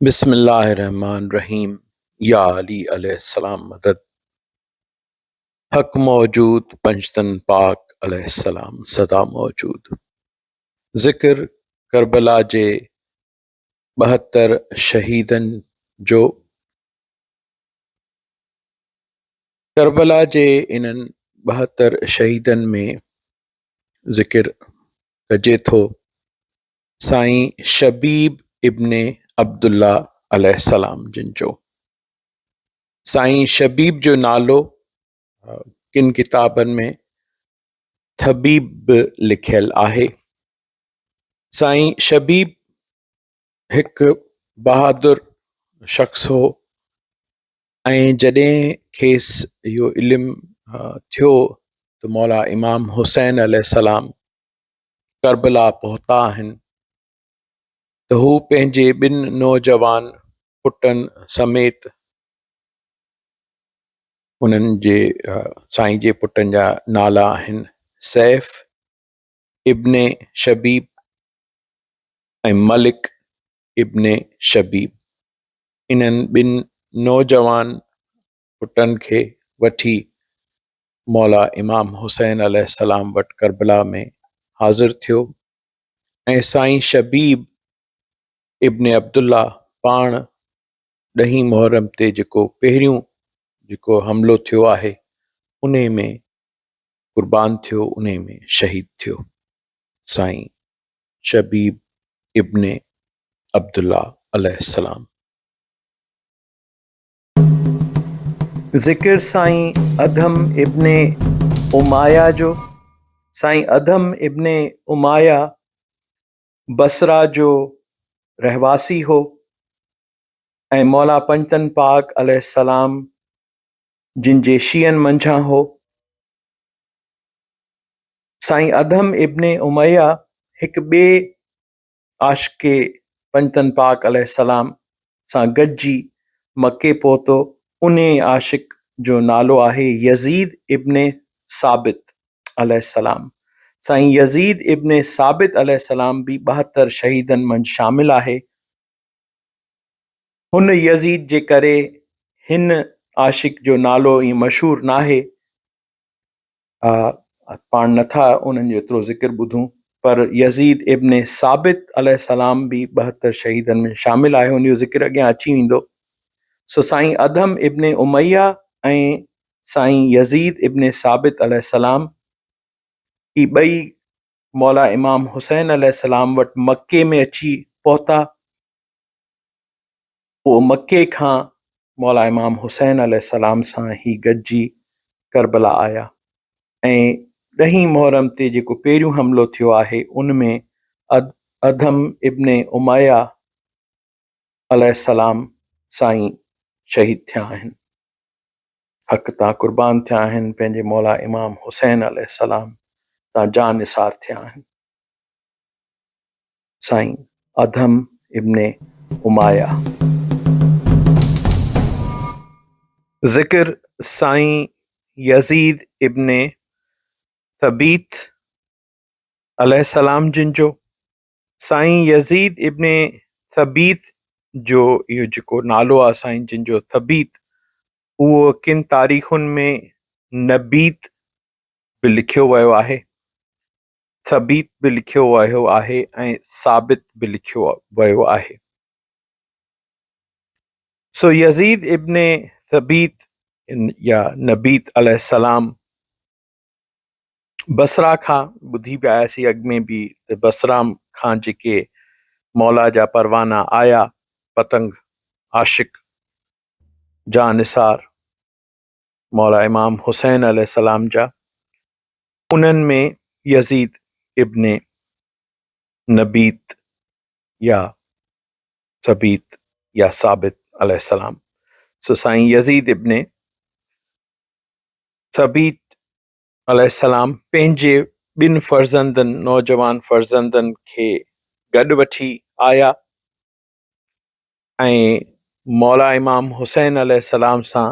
बिस्मिल्लाहिर्रहमानिर्रहीम। या अली अलैहिस्सलाम मदद। हक मौजूद पंजतन पाक अलैहिस्सलाम सदा मौजूद। ज़िक्र करबला जे 72 शहीदन जो। करबला जे इन्हनि 72 शहीदन में ज़िक्र कजे थो साईं शबीब इब्ने अब्दुल्ला अलैहिस्सलाम जिन जो। साईं शबीब जो नालो किन किताबनि में तबीब बि लिखियल आहे। साईं शबीब हिकु बहादुर शख्स हो ऐं जॾहिं खेसि इहो इल्मु थियो त मौला इमाम हुसैन अलैहिस्सलाम करबला पहुता आहिनि त हू पंहिंजे ॿिनि नौजवान पुटनि समेत उन्हनि जे साईं जे पुटनि जा नाला आहिनि सैफ इब्ने शबीब ऐं मलिक इब्ने शबीब। इन्हनि ॿिनि नौजवान पुटनि खे वठी मौला इमाम हुसैन अलैहिस्सलाम वटि करबला में हाज़िर थियो ऐं साईं शबीब इब्ने अब्दुल्ला पाण 10 मुहर्रम ते जेको हमिलो थियो आहे उन में कुर्बान थियो, उन में शहीद थियो। साईं शबीब इब्ने अब्दुल्ला अलैहिस्सलाम। ज़िक्र साईं अधम इब्ने उमाया जो। साईं अधम इब्ने उमाया बसरा जो रहवासी हो ऐं मौला पंजतन पाक अलैहिस्सलाम जिन जे शीयन मंझां हो। साईं अधम इब्ने उमैया हिकु ॿिए आशिक़े पंजतन पाक अलैहिस्सलाम सां गॾिजी मके पहुतो। उन आशिक़ जो नालो आहे यज़ीद इब्ने साबित अलैहिस्सलाम। साईं यज़ीद इब्ने साबित अलैहिस्सलाम बि 72 शहीदन मंझि शामिल आहे। हुन यज़ीद जे करे हिन आशिक़ जो नालो ई मशहूर नाहे, पाण नथा उन्हनि जो एतिरो ज़िक्र ॿुधूं, पर यज़ीद इब्ने साबित अलैहिस्सलाम बि 72 शहीदन में शामिल आहे। उन जो ज़िक्र अॻियां अची वेंदो। सो साईं अधम इब्ने उमैया ऐं साईं यज़ीद इब्ने साबित अलैहिस्सलाम ही ॿई मौला इमाम हुसैन अलैहिस्सलाम वटि मके में अची पहुता। पोइ मके खां मौला इमाम हुसैन अलैहिस्सलाम सां ही गॾिजी करबला आया ऐं 10 मुहर्रम ते जेको पहिरियों हमिलो थियो आहे उन में अधम इब्ने उमैया अलैहिस्सलाम साईं शहीद थिया आहिनि, हक़ तां कुर्बान थिया आहिनि, पंहिंजे मौला इमाम हुसैन अलैहिस्सलाम तां जान निसार थिया आहिनि। साईं अधम इब्ने उमैया। ज़िक्र साईं यज़ीद इब्ने सबीत अलैहिस्सलाम जिन जो। साईं यज़ीद इब्ने सबीत जो इहो जेको नालो आहे साईं जिन जो सबीत, उहो किन तारीख़ुनि में नबीत बि लिखियो वियो आहे, सबीत बि लिखियो वियो आहे ऐं साबित बि लिखियो वियो आहे। सो यज़ीद इब्ने सबीत या नबीत अलैहिस्सलाम बसरा खां, ॿुधी पिया आयासीं अॻ में बि त बसरा खां जेके मौला जा परवाना आया पतंग आशिक़ जानिसार मौला इमाम हुसैन अलैहिस्सलाम जा, उन्हनि में यज़ीद इब्ने नबीत या सबीत या साबित अलैहिस्सलाम। सो साईं यज़ीद इब्ने सबीत अलैहिस्सलाम पंहिंजे 2 फर्ज़ंदनि, नौजवान फर्ज़ंदनि खे गॾु वठी आया ऐं मौला इमाम हुसैन अलैहिस्सलाम सां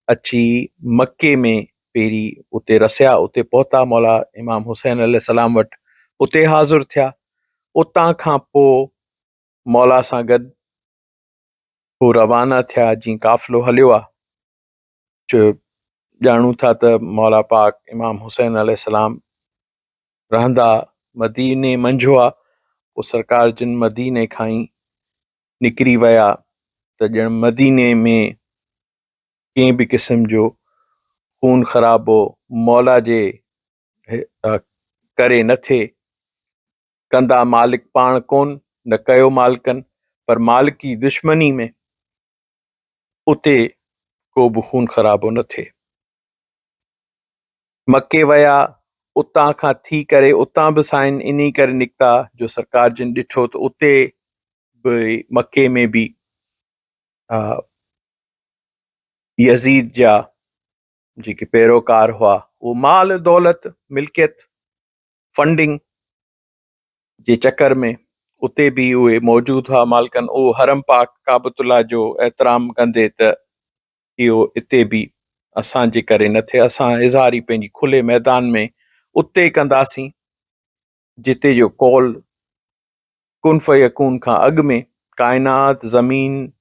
अची मके में पहिरीं उते रसिया, उते पहुता मौला इमाम हुसैन अलैहिस्सलाम वटि, उते हाज़िर थिया। उतां खां पोइ मौला सां गॾु हू रवाना थिया, जीअं काफ़िलो हलियो आहे। जो ॼाणूं था त मौला पाक इमाम हुसैन अलैहिस्सलाम रहंदा मदीने मंझो आहे। पोइ सरकार जिन मदीने खां ई निकिरी विया त ॼण मदीने में कंहिं बि क़िस्म जो खून ख़राबो मौला जे करे न थिए। कंदा मालिक पाण कोन, न कयो मालिकनि, पर मालिकी दुश्मनी में उते को बि खून ख़राबो न थिए। मके विया, उतां खां थी करे उतां बि साइन इन करे निकिता जो सरकार जिन ॾिठो त उते बि मके में बि यज़ीद जा जेके पैरोकार हुआ उहो माल दौलत मिल्कियत फंडिंग जे चक्कर में उते बि उहे मौजूदु हुआ मालिकनि। उहो हरम पाक काबतुल्ला जो एहतराम कंदे त इहो हिते बि असांजे करे न थिए। असां इज़हारी पंहिंजी खुले मैदान में उते कंदासीं जिते जो कौल कुन फयकून खां अॻु में, काइनात ज़मीन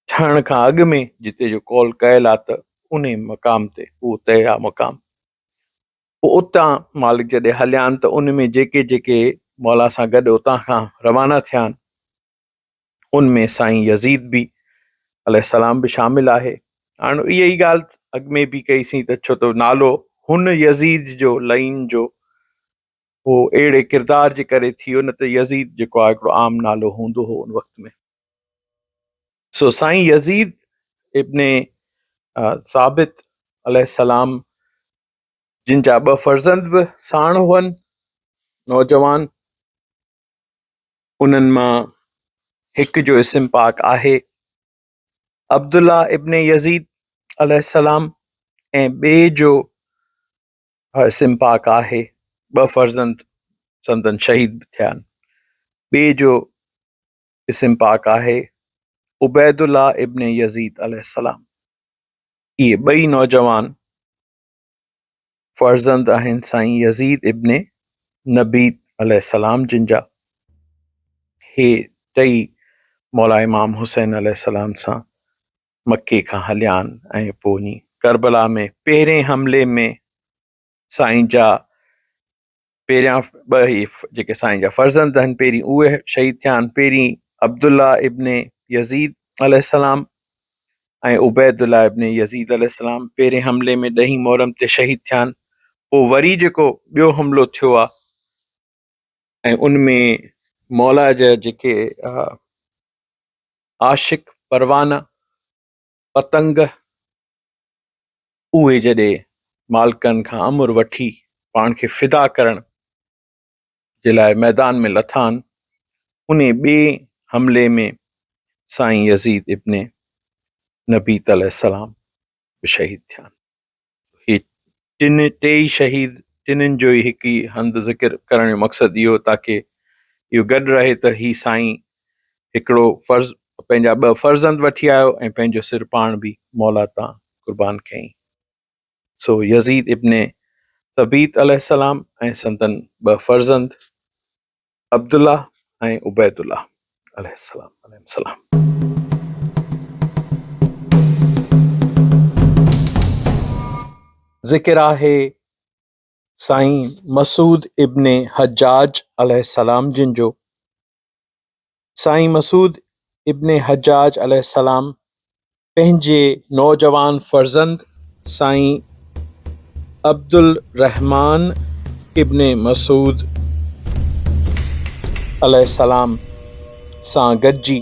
ठहण खां अॻु में जिते जो कौल कयल आहे त उन मक़ाम ते उहो तय आहे मक़ाम। पोइ उतां मालिक जॾहिं हलियानि त उन में जेके जेके मौला सां गॾु उतां खां रवाना थिया आहिनि उनमें साईं यज़ीद बि अलैहिस्सलाम बि शामिल आहे। हाणे इहा ई ॻाल्हि अॻु में बि कईसीं त छो त नालो हुन यज़ीद जो लईन जो उहो अहिड़े किरदार जे करे थियो, न त यज़ीद जेको आहे हिकिड़ो आम नालो हूंदो हो उन वक़्त में। सो साईं यज़ीद इब्ने साबित अलैहिस्सलाम जिन जा 2 फर्ज़ंद बि साण हुअनि नौजवान, उन्हनि मां हिकु जो इस्म पाक आहे अब्दुल्ला इब्ने यज़ीद अलैहिस्सलाम ऐं ॿिए जो इस्म पाक आहे 2 फर्ज़ंद संदन शहीद थिया आहिनि। ॿिए जो इस्म पाक आहे उबैदुल्ला इब्ने यज़ीद अलैहिस्सलाम। इहे ॿई नौजवान फर्ज़ंद आहिनि साईं यज़ीद इब्ने नबी अलैहिस्सलाम जिन जा। हे टई मौला इमाम हुसैन अलैहिस्सलाम सां मके खां हलिया आहिनि ऐं पोइ करबला में पहिरें हमले में साईं जा पहिरियां 2 जेके साईं जा फर्ज़ंद आहिनि पहिरीं उहे शहीद थिया आहिनि। पहिरीं अब्दुल्ला इब्ने यज़ीद अलैहिस्सलाम ऐं उबैदुल्ला इब्ने यज़ीद अलैहिस्सलाम पहिरें हमले में 10 मुहर्रम ते शहीद थिया आहिनि। पोइ वरी जेको ॿियो हमलो थियो आहे ऐं उनमें मौला जा जेके आशिक परवाना पतंग उहे जॾहिं मालिकनि खां अमर वठी पाण खे फिदा करण जे लाइ मैदान में लथा आहिनि, उन ॿिए हमले में साईं यज़ीद इब्ने नबी अलैहिस्सलाम बि शहीद थिया आहिनि। टिनि टे ई शहीद टिनिनि जो ई हिकु ई हंधि ज़िक्र करण जो मक़सदु इहो ताकी इहो गॾु रहे त ही साईं हिकिड़ो पंहिंजा 2 फर्ज़ंद वठी आयो ऐं पंहिंजो सिर पाण बि मौला तां क़ुर्बान कयईं। सो यज़ीद इब्ने सबीत अलैहिस्सलाम ऐं संदन 2 फर्ज़ंद अब्दुल्ला ऐं उबैदुल्ला अलैहिस्सलाम। ज़िक्र आहे साईं मसूद इब्ने हज्जाज अलैहिस्सलाम जिन जो। साईं मसूद इब्ने हज्जाज अलैहिस्सलाम पंहिंजे नौजवान फर्ज़ंद साईं अब्दुल रहमान इब्ने मसूद अलैहिस्सलाम सां गॾिजी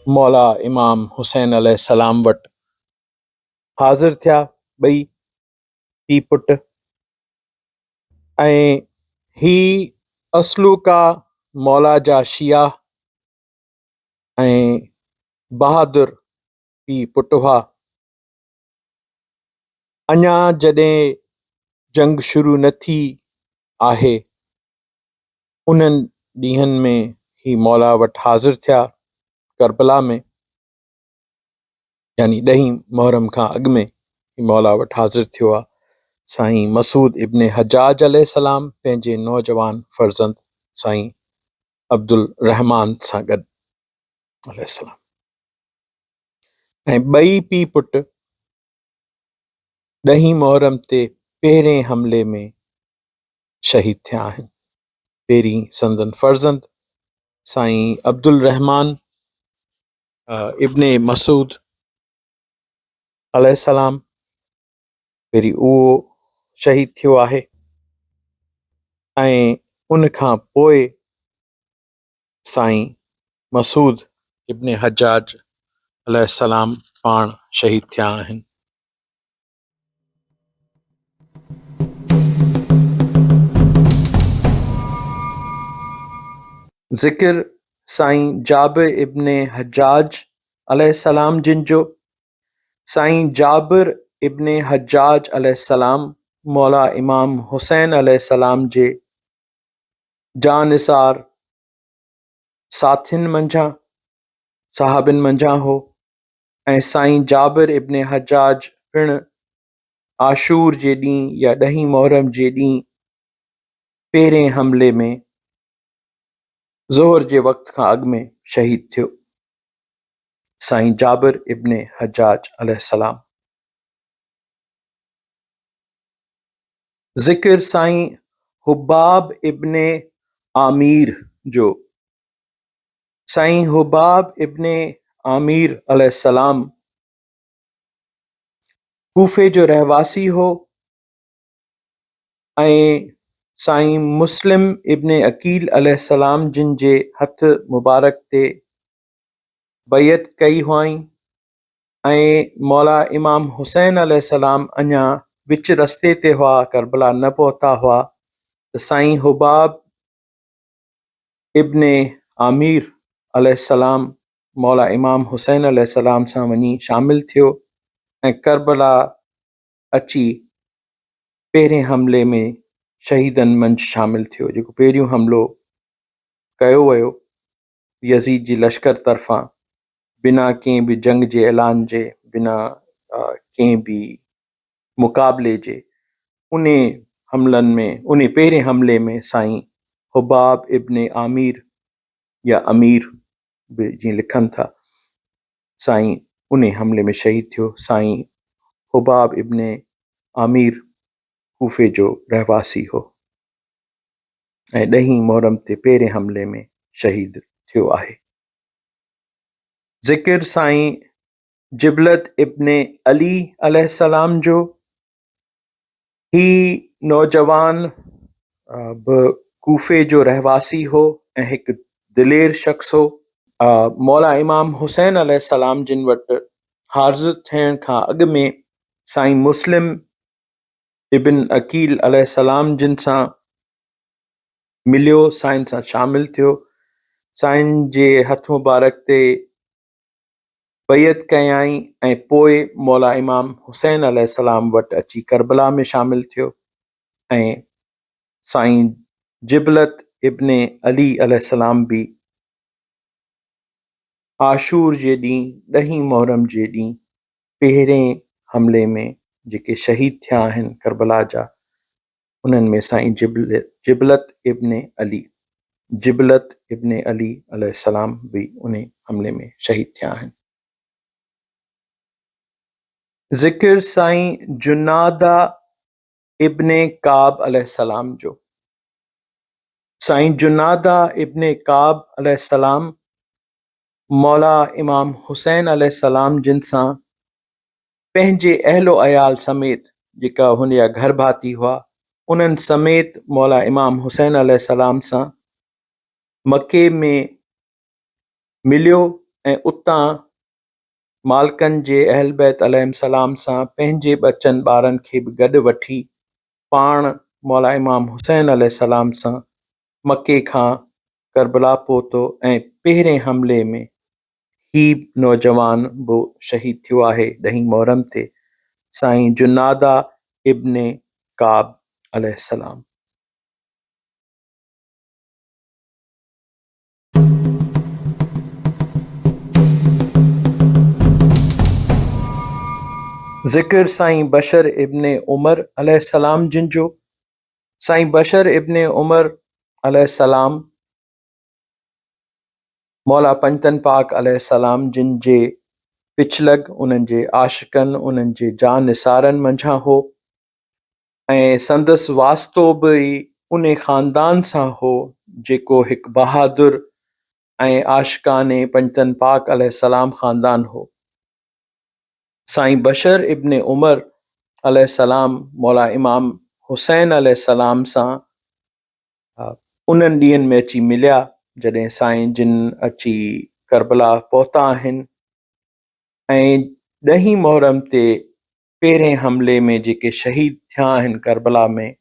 मौला इमाम हुसैन अलैहिस्सलाम वटि हाज़िर थिया 2 पीउ पुट। ऐं ही असलूका मौला जा शिया ऐं बहादुर पीउ पुट हुआ। अञा जॾहिं जंग शुरू न थी आहे उन्हनि ॾींहंनि में ही मौला वटि हाज़िर थिया करबला में, यानी 10 मुहर्रम खां अॻु में ही मौला वटि हाज़िर थियो आहे। साईं मसूद इब्ने हज्जाज अलैहिस्सलाम पंहिंजे नौजवान फर्ज़ंद साईं अब्दुल रहमान सां गॾु। अलैहिस्सलाम ऐं ॿई पीउ पुट 10 मुहर्रम ते पहिरें हमले में शहीद थिया आहिनि। पहिरीं संदन फर्ज़ंद साईं अब्दुल रहमान इब्ने मसूद अलैहिस्सलाम पहिरीं उहो शहीद थियो आहे ऐं उन खां पोइ साईं मसूद इब्ने हजाज अलैहिस्सलाम पाण शहीद थिया आहिनि। ज़िक्र साईं जाबिर इब्ने हजाज अलैहिस्सलाम जिन जो। साईं जाबिर इब्ने हजाज अलैहिस्सलाम मौला इमाम हुसैन अलैहिस्सलाम जे जानिसार साथियुनि मंझां सहाबिन मंझां हो ऐं साईं जाबिर इब्ने हजाज पिण आशूर जे ॾींहुं या 10 मुहर्रम जे ॾींहुं पहिरें हमले में ज़ोहर जे वक़्त खां अॻु में शहीद थियो। साईं जाबिर इब्ने हजाज अलैहिस्सलाम। ज़िक्र साईं हुबाब इब्ने आमिर जो। साईं हुबाब इब्ने आमिर अलैहिस्सलाम कूफे जो रहवासी हो ऐं साईं मुस्लिम इब्ने अकील अलैहिस्सलाम जिन जे हथ मुबारक ते बैयत कई हुआईं ऐं मौला इमाम हुसैन अलैहिस्सलाम अञा विच रस्ते ते हुआ, करबला न पहुता हुआ त साईं हुबाब इब्ने आमिर अलैहिस्सलाम मौला इमाम हुसैन अलैहिस्सलाम सां वञी शामिल थियो ऐं करबला अची पहिरें हमले में शहीदनि मंझि शामिल थियो। जेको पहिरियों हमलो कयो वियो यज़ीद जी लश्कर तरफ़ां बिना कंहिं बि जंग जे ऐलान जे, बिना कंहिं बि मुक़ाबले जे, उन हमलनि में, उन पहिरें हमले में साईं हुबाब इब्ने आमिर या अमीर बि जीअं लिखनि था, साईं उन हमले में शहीद थियो। साईं हुबाब इब्ने आमिर कूफे जो रहवासी हो ऐं 10 मुहर्रम ते पहिरें हमले में शहीद थियो आहे। ज़िक्र साईं जिबलत इब्ने अली अलैहिस्सलाम जो। ही नौजवान बि कूफे जो रहवासी हो ऐं हिकु दिलेर शख्स हो। मौला इमाम हुसैन अलैहिस्सलाम जिन वटि हाज़िर थियण खां अॻु में साईं मुस्लिम इब्न अकील अलैहिस्सलाम जिन सां मिलियो, साईं सां शामिल थियो, साईं जे हथ मुबारक ते बैयत कयाई ऐं पोइ मौला इमाम हुसैन अलैहिस्सलाम वटि अची करबला में शामिल थियो ऐं साईं जिबलत इब्ने अली अलैहिस्सलाम बि आशूर जे ॾींहुं 10 मुहर्रम जे ॾींहुं पहिरें हमले में जेके शहीद थिया आहिनि करबला जा, उन्हनि में साईं जिबलत इब्ने अली अलैहिस्सलाम बि उन हमले में शहीद थिया आहिनि। ज़िक्र साईं जुनादा इब्ने काब अलैहिस्सलाम जो। साईं जुनादा इब्ने काब अलैहिस्सलाम मौला इमाम हुसैन अलैहिस्सलाम जिन सां पंहिंजे अहलो अयाल समेत, जेका हुन जा घर भाती हुआ, उन्हनि समेत मौला इमाम हुसैन अलैहिस्सलाम सां मके में मिलियो ऐं उतां मालिकनि जे अहल बैत अलैहिम सलाम सां पंहिंजे बचनि ॿारनि खे बि गॾु वठी पाण मौला इमाम हुसैन अलैहिस्सलाम सां मके खां करबला पहुतो ऐं पहिरें हमले में ही नौजवान बि शहीद थियो आहे 10 मुहर्रम ते, साईं जुनादा इब्ने काब अलैहिस्सलाम। ज़िक्र साईं बशर इब्ने उमर अलैहिस्सलाम जिन जो। साईं बशर इब्ने उमर अलैहिस्सलाम मौला पंजतन पाक अलैहिस्सलाम जिन जे पिछलग उन्हनि जे आशिकनि उन्हनि जे जान निसारनि मंझां हो ऐं संदसि वास्तो बि उन ख़ानदान सां हो जेको हिकु बहादुर ऐं आशिकाने पंजतन पाक अलैहिस्सलाम ख़ानदान हो। साईं बशर इब्न उमर अलैहिस्सलाम मौला इमाम हुसैन अलैहिस्सलाम सां उन्हनि ॾींहंनि में अची मिलिया जॾहिं साईं जिन अची करबला पहुता आहिनि ऐं 10 मुहर्रम ते पहिरें हमले में जेके शहीद थिया आहिनि करबला में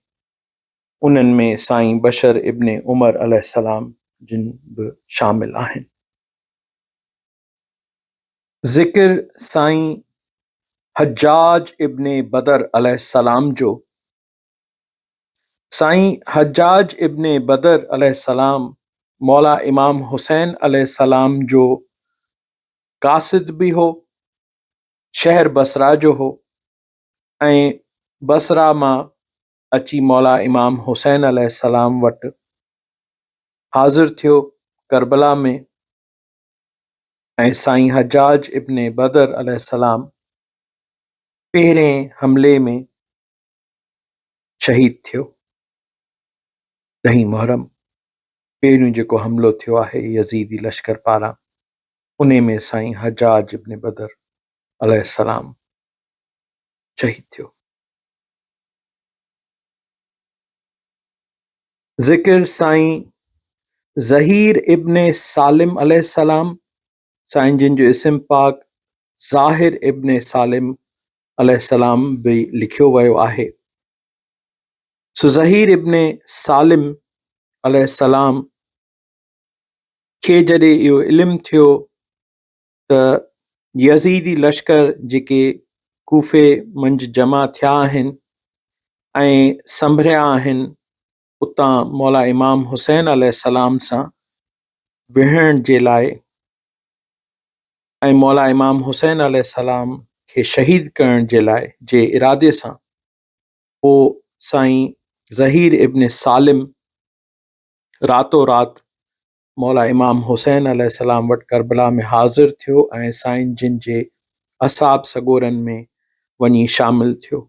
उन्हनि में साईं बशर इब्न उमर अलैहिस्सलाम जिन बि शामिल आहिनि। ज़िक्र साईं हज्जाज इब्न बदर अलैहिस्सलाम जो। साईं हज्जाज इब्न बदर अलैहिस्सलाम मौला इमाम हुसैन अलैहिस्सलाम जो कासिद भी हो, शहर बसरा जो हो ऐं बसरा मां अची मौला इमाम हुसैन अलैहिस्सलाम वटि हाज़िर थियो करबला में ऐं साईं हज्जाज इब्न बदर अलैहिस्सलाम पहिरें हमले में शहीद थियो। 10 मुहर्रम पहिरियों जेको हमलो थियो आहे यज़ीदी लश्कर पारां उन में साईं हज्जाज इब्न बदर अलैहिस्सलाम शहीद थियो। ज़िक्र साईं ज़हीर इब्न सालिम अलैहिस्सलाम साईं जिन जो इस्म पाक ज़ाहिर इब्न सालिम अलैहिस्सलाम भी लिखियो वियो आहे। सो ज़हीर इब्न सालिम अलैहिस्सलाम खे जॾहिं इहो इल्मु थियो त यज़ीदी लश्कर जेके कूफे मंझि जमा थिया आहिनि ऐं संभरिया आहिनि उतां मौला इमाम हुसैन अलैहिस्सलाम सां विढ़ण जे लाइ ऐं मौला इमाम हुसैन अलैहिस्सलाम खे शहीद करण जे लाइ जे इरादे सां पोइ साईं ज़हीर इब्न सालिम रातो रात मौला इमाम हुसैन अलैहिस्सलाम वटि करबला में हाज़िर थियो ऐं साईं जिन जे असाब सगोरनि में वञी शामिल थियो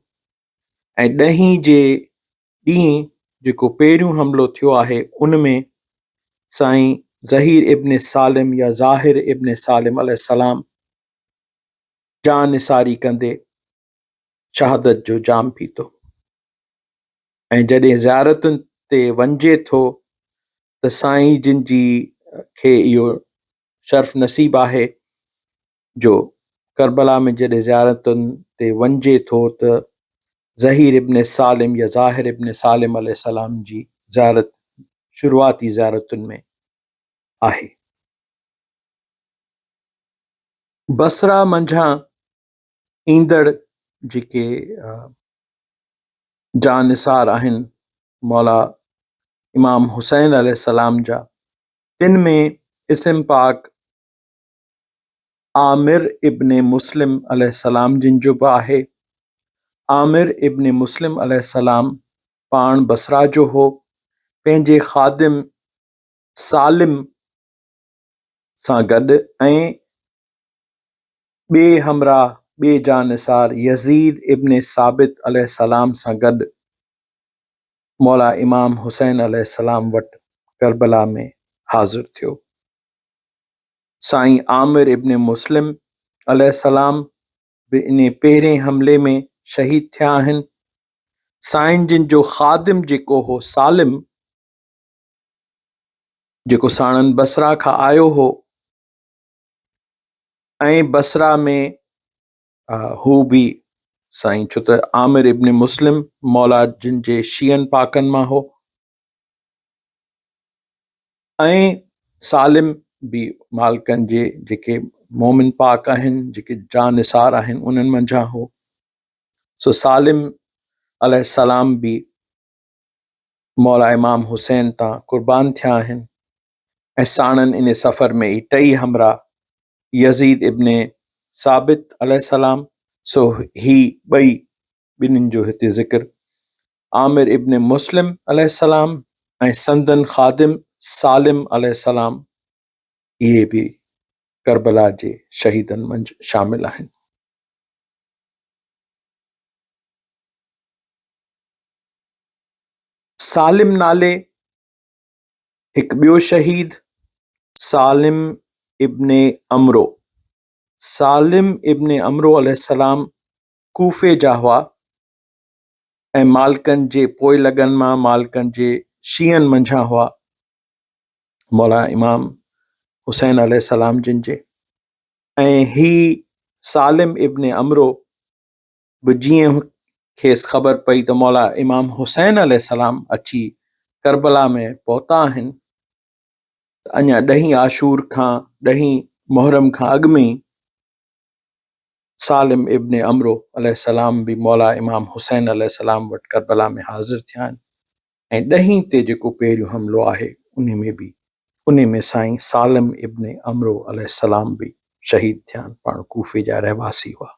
ऐं 10 जे ॾींहुं जेको पहिरियों हमलो थियो आहे उन में साईं ज़हीर इब्न सालिम या ज़ाहिर इब्न सालिम अलैहिस्सलाम जान निसारी कंदे शहादत जो जाम पीतो ऐं जॾहिं ज़ियारतुनि ते वञिजे थो त साईं जिन जी खे इहो शर्फ़ नसीब आहे जो करबला में जॾहिं ज़ियारतुनि ते वञिजे थो त ज़हीर इब्न सालिम या ज़ाहिर इब्न सालिम अलैहिस्सलाम जी ज़ियारत शुरूआती ज़ियारतुनि में आहे। बसरा मंझां ईंदड़ जेके जान निसार आहिनि मौला इमाम हुसैन अलैहिस्सलाम जा तिन में इस्म पाक आमिर इब्न मुस्लिम अलैहिस्सलाम जिन जो बि आहे। आमिर इब्न मुस्लिम अलैहिस्सलाम पाण बसरा जो हो, पंहिंजे ख़ादिम सालिम सां गॾु ऐं ॿिए हमराह ॿिए जानिसार यज़ीद इब्न साबित अलैहिस्सलाम सां गॾु मौला इमाम हुसैन अलैहिस्सलाम वटि करबला में हाज़िर थियो। साईं आमिर इब्न मुस्लिम अलैहिस्सलाम बि इन पहिरें हमले में शहीद थिया आहिनि। साईं जिन जो ख़ादिम जेको हो सालिम जेको साणनि बसरा खां आयो हो ऐं बसरा में हू बि साईं छो त आमिर इब्न मुस्लिम मौला जिन जे शियन पाकनि मां हो ऐं सालिम बि मालिकनि जे जेके मोमिन पाक आहिनि जेके जान निसार आहिनि उन्हनि मंझां हो। सो सालिम अलैहिस्सलाम बि मौला इमाम हुसैन तां कुर्बान थिया आहिनि ऐं साणनि इन सफ़र में ई 2 हमराह यज़ीद इब्न साबित अलैहिस्सलाम। सो ही ॿिन्हिनि जो हिते ज़िक्र आमिर इब्न मुस्लिम अलैहिस्सलाम ऐं संदन ख़ादिम सालिम अलैहिस्सलाम इहे बि करबला जे शहीदनि मंझि शामिल आहिनि। सालिम नाले हिकु ॿियो शहीद सालिम इब्ने अमरो। सालिम इब्ने अमरो अलैहिस्सलाम कूफे जा हुआ ऐं मालिकनि जे पोइ लॻनि मां मालिकनि जे शींहनि मंझां हुआ, मौला इमाम हुसैन अलैहिस्सलाम जिन जे। ऐं ही सालिम इब्ने अमरो बि जीअं खेसि ख़बर पई त मौला इमाम हुसैन अलैहिस्सलाम अची करबला में पहुता आहिनि, अञा 10 आशूर खां 10 मुहर्रम खां अॻु में ई सालिम इब्ने अमरो अलैहिस्सलाम बि मौला इमाम हुसैन अलैहिस्सलाम वटि करबला में हाज़िर थिया आहिनि। ऐं 10 ते जेको पहिरियों हमिलो आहे उन में साईं सालिम इब्ने अमरो अलैहिस्सलाम बि शहीद थिया आहिनि, पाण कूफे जा रहवासी हुआ।